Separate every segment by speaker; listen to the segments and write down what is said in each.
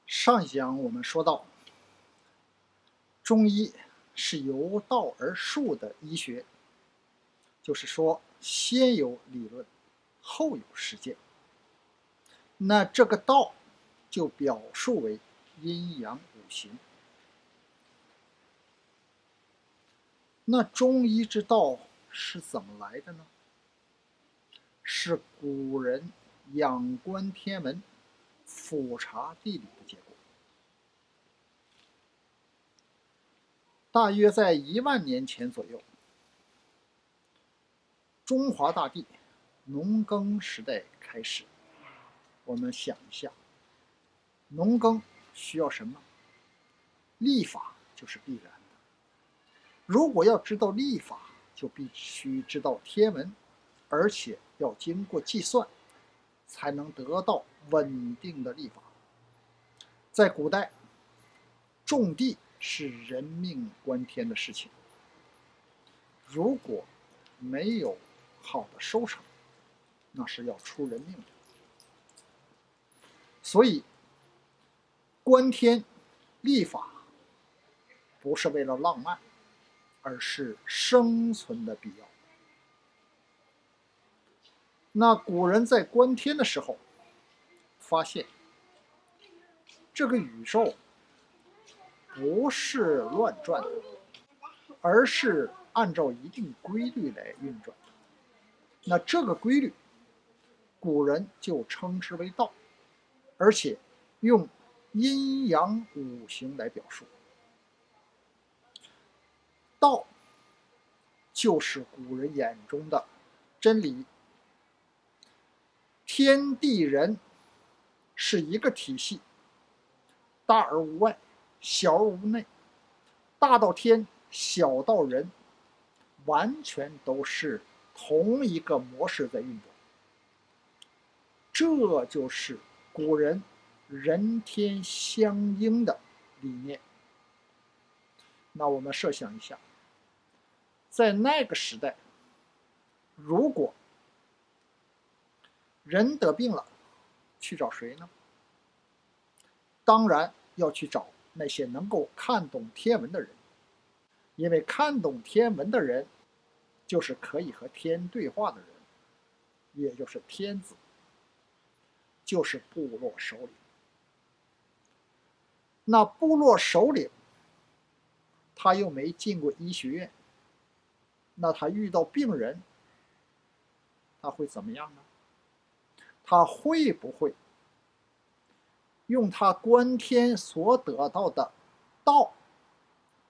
Speaker 1: 上一讲我们说到，中医是由道而术的医学，就是说先有理论，后有实践。那这个道就表述为阴阳五行。那中医之道是怎么来的呢？是古人仰观天文、俯察地理的结果。大约在1万年前左右，中华大地农耕时代开始。我们想一下，农耕需要什么？历法就是必然的。如果要知道历法，就必须知道天文，而且要经过计算，才能得到稳定的历法。在古代，种地是人命关天的事情，如果没有好的收成，那是要出人命的。所以，观天历法不是为了浪漫，而是生存的必要。那古人在观天的时候，发现这个宇宙不是乱转的，而是按照一定规律来运转的。那这个规律，古人就称之为道，而且用阴阳五行来表述。道就是古人眼中的真理。天地人是一个体系，大而无外，小而无内，大到天，小到人，完全都是同一个模式在运转。这就是古人人天相应的理念。那我们设想一下，在那个时代，如果人得病了，去找谁呢？当然要去找那些能够看懂天文的人，因为看懂天文的人，就是可以和天对话的人，也就是天子，就是部落首领。那部落首领，他又没进过医学院，那他遇到病人，他会怎么样呢？他会不会用他观天所得到的道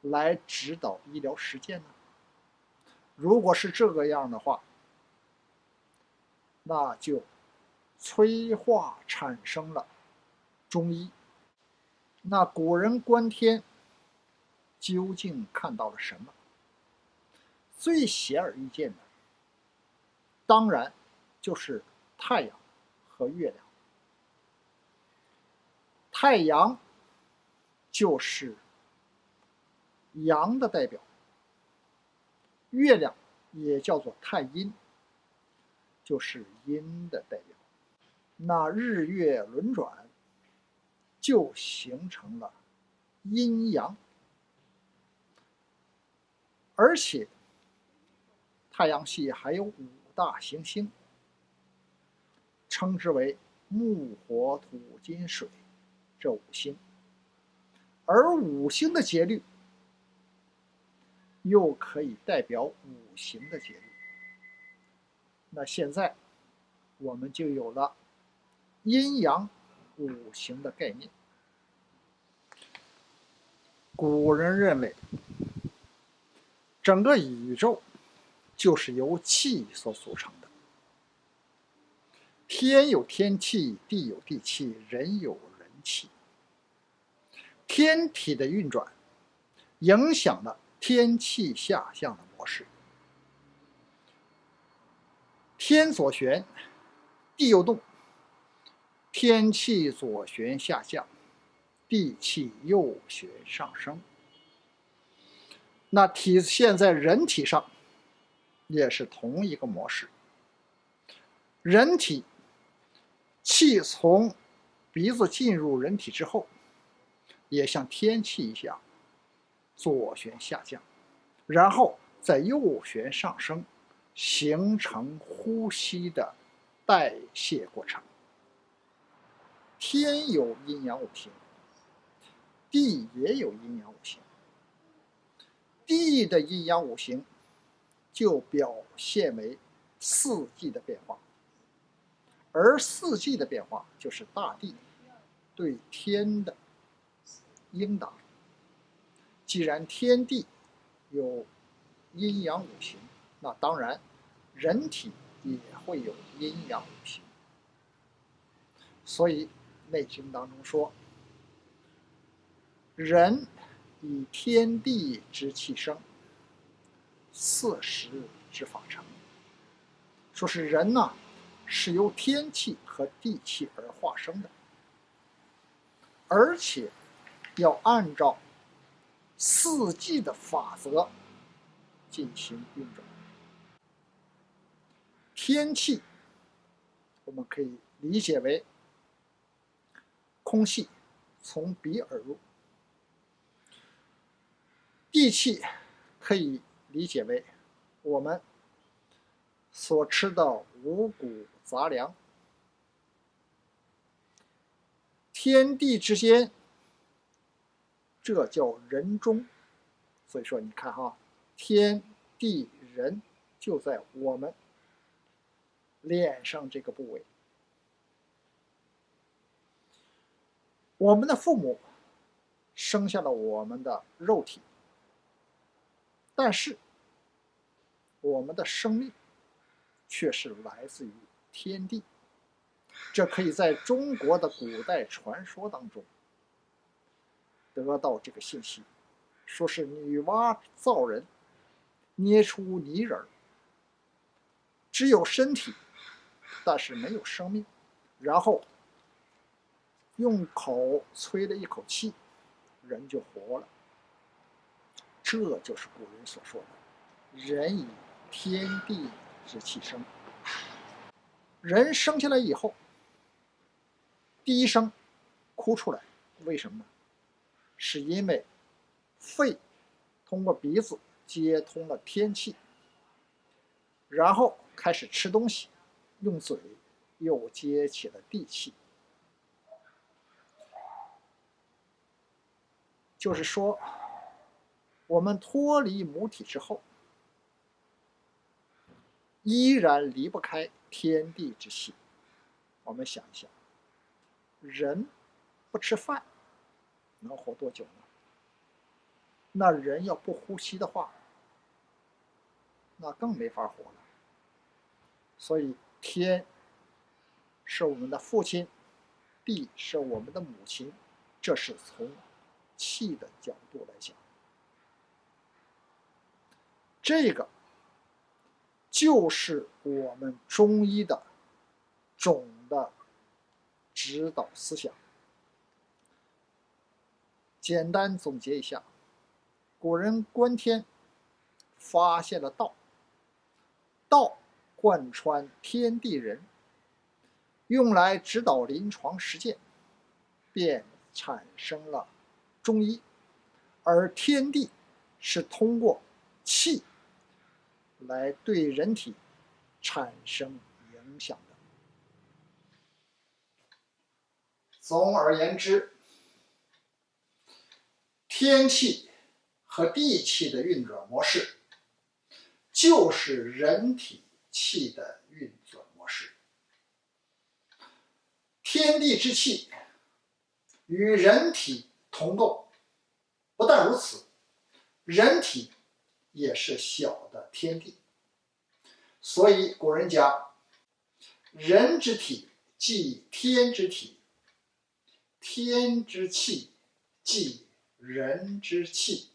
Speaker 1: 来指导医疗实践呢？如果是这个样的话，那就催化产生了中医。那古人观天究竟看到了什么？最显而易见的，当然就是太阳和月亮。太阳就是阳的代表，月亮也叫做太阴，就是阴的代表。那日月轮转就形成了阴阳，而且太阳系还有5大行星，称之为木火土金水这5星，而5星的节律又可以代表5行的节律。那现在我们就有了阴阳5行的概念。古人认为，整个宇宙就是由气所组成的，天有天气，地有地气，人有人气。天体的运转影响了天气下降的模式，天左旋，地右动，天气左旋下降，地气右旋上升。那体现在人体上也是同一个模式。人体气从鼻子进入人体之后，也像天气一样左旋下降，然后在右旋上升，形成呼吸的代谢过程。天有阴阳五行，地也有阴阳五行。地的阴阳五行就表现为四季的变化，而四季的变化就是大地对天的应答。既然天地有阴阳五行，那当然人体也会有阴阳五行。所以《内经》当中说，人以天地之气生，四时之法成。说是人呢，是由天气和地气而化生的，而且要按照四季的法则进行运转。天气我们可以理解为空气从鼻而入，地气可以理解为我们所吃的五谷杂粮。天地之间，这叫人中。所以说你看哈，天地人就在我们脸上这个部位。我们的父母生下了我们的肉体，但是我们的生命却是来自于天地。这可以在中国的古代传说当中得到这个信息，说是女娲造人，捏出泥人，只有身体，但是没有生命，然后用口吹了一口气，人就活了。这就是古人所说的人以天地之气生。人生下来以后，第一声哭出来，为什么呢？是因为肺通过鼻子接通了天气，然后开始吃东西，用嘴又接起了地气。就是说，我们脱离母体之后，依然离不开天地之气。我们想一想，人不吃饭能活多久呢？那人要不呼吸的话，那更没法活了。所以天是我们的父亲，地是我们的母亲，这是从气的角度来讲。这个就是我们中医的总的指导思想。简单总结一下，古人观天，发现了道，道贯穿天地人，用来指导临床实践，便产生了中医。而天地是通过气来对人体产生影响的。总而言之，天气和地气的运转模式，就是人体气的运转模式。天地之气与人体同构，不但如此，人体也是小的天地。所以古人讲，人之体即天之体，天之气即人之气。